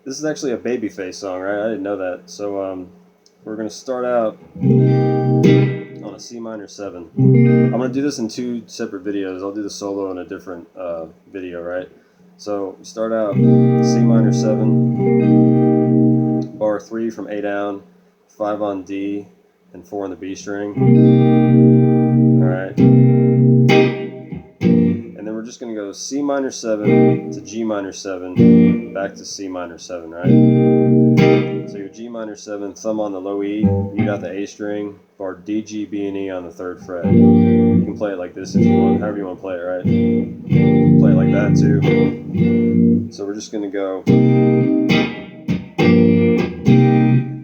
This is actually a Babyface song, right? I didn't know that. So we're gonna start out on a C minor 7. I'm gonna do this in 2 separate videos. I'll do the solo in a different video, right? So start out C minor 7, bar 3 from A down, 5 on D, and 4 on the B string. All right. And then we're just going to go C minor 7 to G minor 7, back to C minor 7, right? So your G minor 7, thumb on the low E, you got the A string, bar D, G, B, and E on the 3rd fret. You can play it like this if you want, however you want to play it, right? Play it like that too. So we're just going to go, and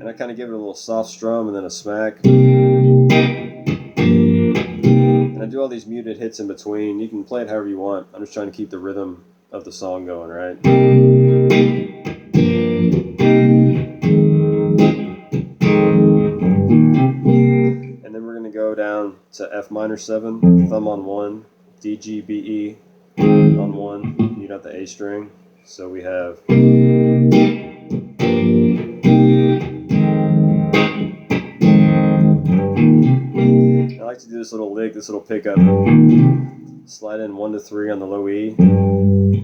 I kind of give it a little soft strum and then a smack. And I do all these muted hits in between. You can play it however you want. I'm just trying to keep the rhythm of the song going, right? And then we're going to go down to F minor 7, thumb on 1, D, G, B, E on 1. You got the A string. So we have... I like to do this little lick, this little pickup. Slide in 1 to 3 on the low E,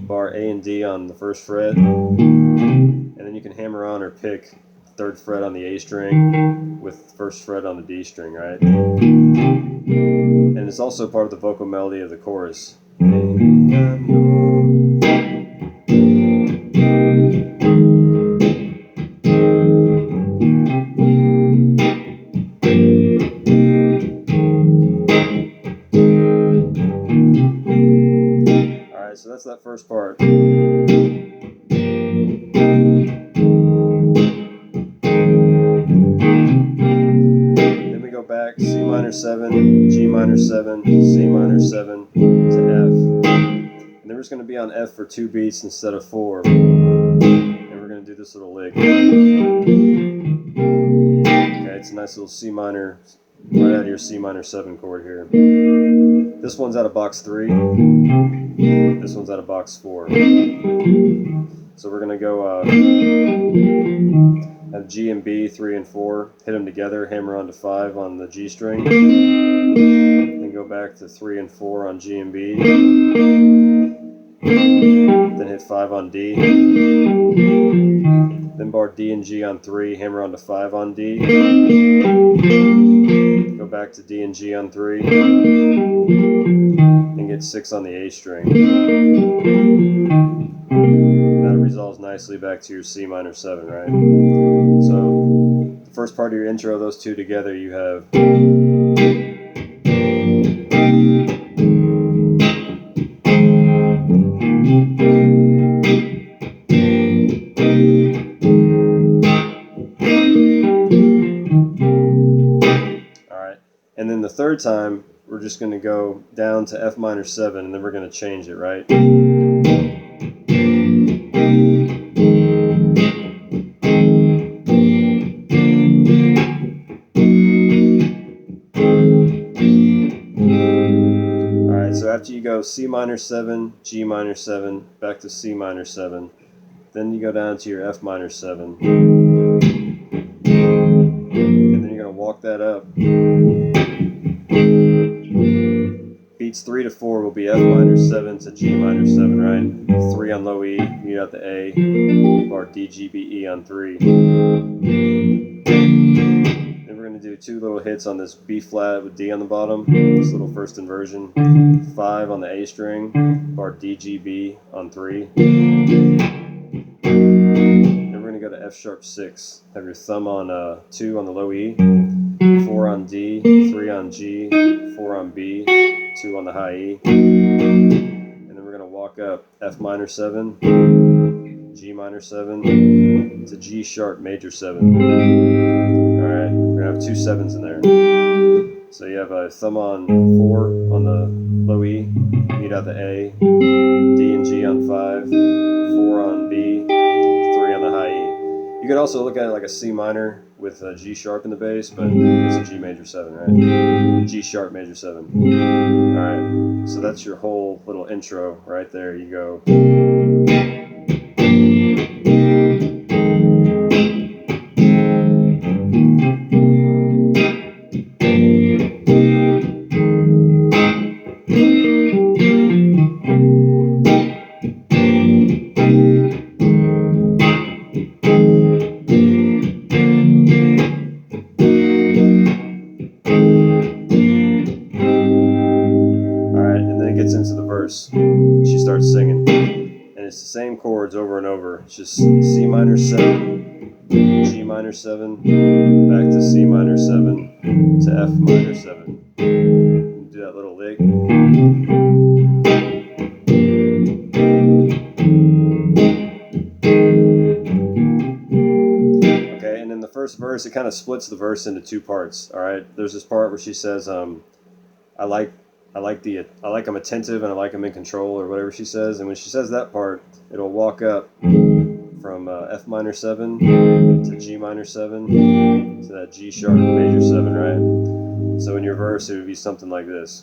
bar A and D on the 1st fret, and then you can hammer on or pick 3rd fret on the A string with 1st fret on the D string, right? And it's also part of the vocal melody of the chorus. Alright, so that's that first part. Then we go back, C minor 7, G minor 7, C minor 7 to F. And then we're just going to be on F for 2 beats instead of 4. And we're going to do this little lick. Okay, it's a nice little C minor, right out of your C minor 7 chord here. This one's out of box 3. This one's out of box 4. So we're going to go have G and B, 3 and 4, hit them together, hammer onto 5 on the G string, then go back to 3 and 4 on G and B, then hit 5 on D, then bar D and G on 3, hammer onto 5 on D, go back to D and G on 3, and get 6 on the A string. That resolves nicely back to your C minor 7, right? So the first part of your intro, those two together, you have... Alright, and then the third time, we're just going to go down to F minor 7, and then we're going to change it, right? So after you go C minor 7, G minor 7, back to C minor 7, then you go down to your F minor 7, and then you're going to walk that up. Beats 3 to 4 will be F minor 7 to G minor 7, right? 3 on low E, you got the A, or D, G, B, E on 3. Then we're going to do 2 little hits on this B flat with D on the bottom, this little first inversion. 5 on the A string, bar D, G, B on 3. Then we're going to go to F sharp 6. Have your thumb on 2 on the low E, 4 on D, 3 on G, 4 on B, 2 on the high E. And then we're going to walk up F minor 7, G minor 7 to G sharp major 7. Alright, we're going to have 2 7s in there. So you have a thumb on 4 on the low E, meet out the A, D and G on 5, 4 on B, 3 on the high E. You could also look at it like a C minor with a G sharp in the bass, but it's a G major 7, right? G sharp major 7. Alright, so that's your whole little intro right there. You go... same chords over and over. It's just C minor 7, G minor 7, back to C minor 7, to F minor 7. Do that little lick. Okay, and in the first verse, it kind of splits the verse into two parts. All right, there's this part where she says, I like I'm attentive and I like I'm in control, or whatever she says. And when she says that part, it'll walk up from F minor 7 to G minor 7 to that G sharp major 7, right? So in your verse, it would be something like this.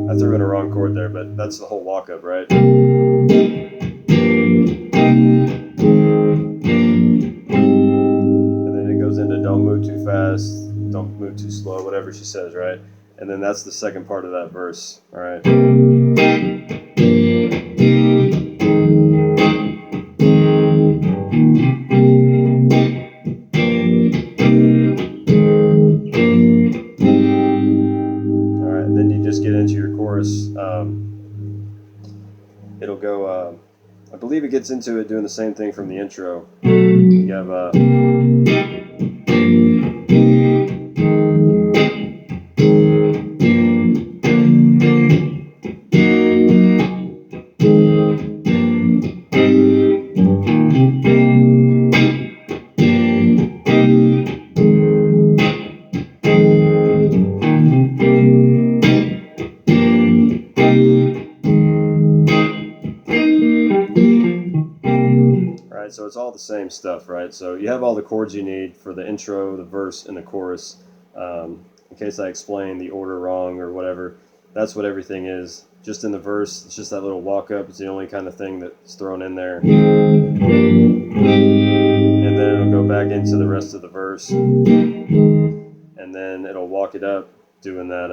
I threw in a wrong chord there, but that's the whole walk up, right? And then it goes into don't move too fast, don't move too slow, whatever she says, right? And then that's the second part of that verse, all right? Get into your chorus. It'll go, I believe it gets into it doing the same thing from the intro. You have so it's all the same stuff, right? So you have all the chords you need for the intro, the verse, and the chorus. In case I explain the order wrong or whatever, that's what everything is. Just in the verse, it's just that little walk-up. It's the only kind of thing that's thrown in there. And then it'll go back into the rest of the verse. And then it'll walk it up, doing that...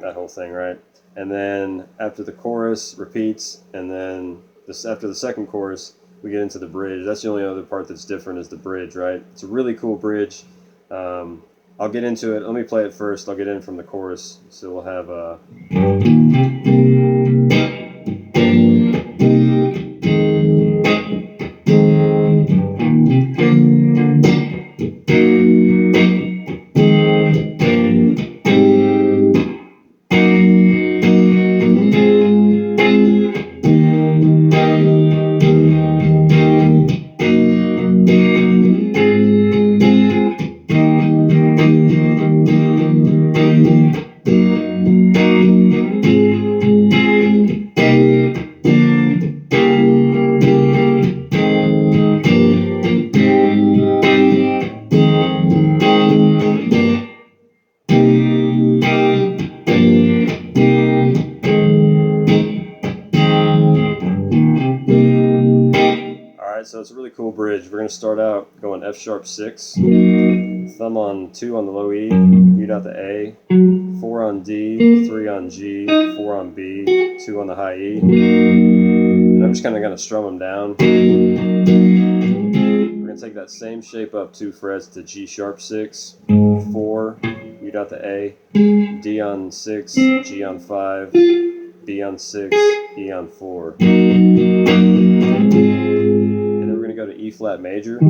that whole thing, right? And then after the chorus repeats, and then after the second chorus, we get into the bridge. That's the only other part that's different is the bridge, right? It's a really cool bridge. I'll get into it. Let me play it first. I'll get in from the chorus. So we'll have so it's a really cool bridge. We're going to start out going F sharp 6, thumb on 2 on the low E, mute out the A, 4 on D, 3 on G, 4 on B, 2 on the high E. And I'm just kind of going to strum them down. We're going to take that same shape up 2 frets to G sharp 6, 4, mute out the A, D on 6, G on 5, B on 6, E on 4. Go to E flat major,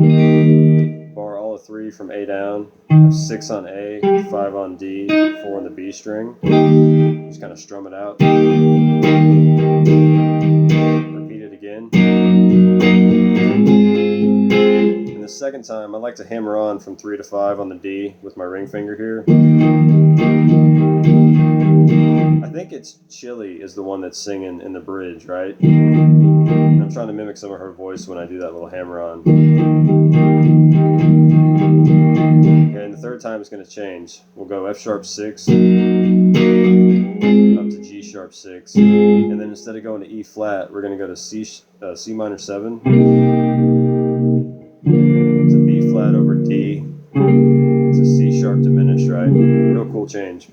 bar all of 3 from A down, have 6 on A, 5 on D, 4 on the B string, just kind of strum it out, repeat it again, and the second time I like to hammer on from 3 to 5 on the D with my ring finger here. I think it's Chili is the one that's singing in the bridge, right? I'm trying to mimic some of her voice when I do that little hammer on. Okay, and the third time it's going to change. We'll go F sharp 6 up to G sharp 6, and then instead of going to E flat, we're going to go to C minor 7 to B flat over D to C sharp diminished, right? Real cool change.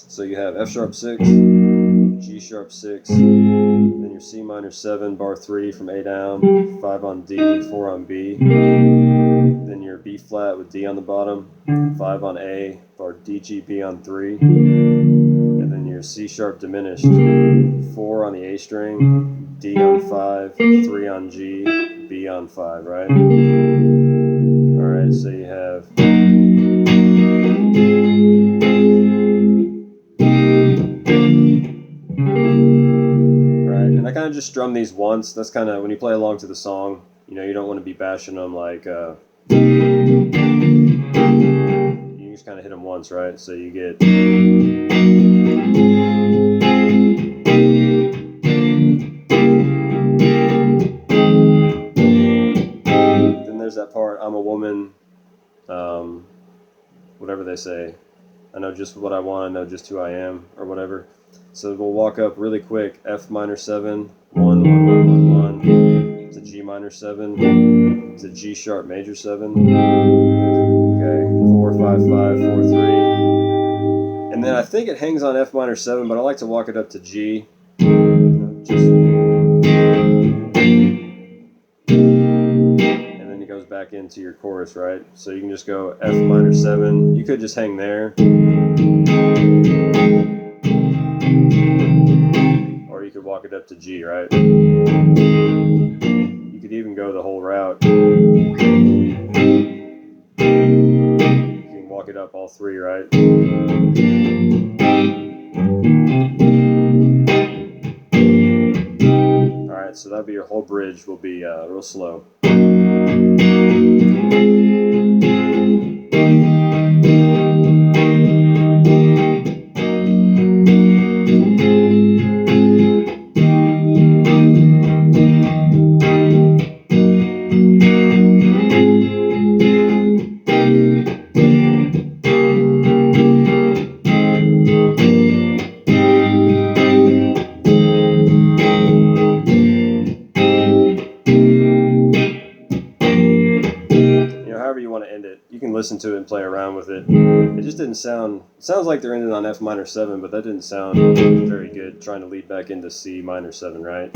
So you have F sharp 6, G sharp 6, then your C minor 7, bar 3 from A down, 5 on D, 4 on B, then your B flat with D on the bottom, 5 on A, bar D, G, B on 3, and then your C sharp diminished, 4 on the A string, D on 5, 3 on G, B on 5, right? Alright, so you have I kind of just strum these once. That's kind of, when you play along to the song, you know, you don't want to be bashing them like, you just kind of hit them once, right? So you get, then there's that part, I'm a woman, whatever they say, I know just what I want, I know just who I am, or whatever. So we'll walk up really quick, F minor 7, 1, 1, 1, 1, 1, to G minor 7, to G sharp major 7, okay, 4, 5, 5, 4, 3, and then I think it hangs on F minor 7, but I like to walk it up to G, and then it goes back into your chorus, right? So you can just go F minor 7, you could just hang there, or you could walk it up to G, right? You could even go the whole route. You can walk it up all 3, right? Alright, so that'll be your whole bridge, will be real slow. However you want to end it, you can listen to it and play around with it. It just didn't sound, it sounds like they're ending on F minor 7, but that didn't sound very good, trying to lead back into C minor 7, right?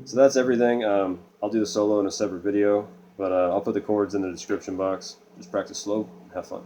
So that's everything. I'll do the solo in a separate video, but I'll put the chords in the description box. Just practice slow, have fun.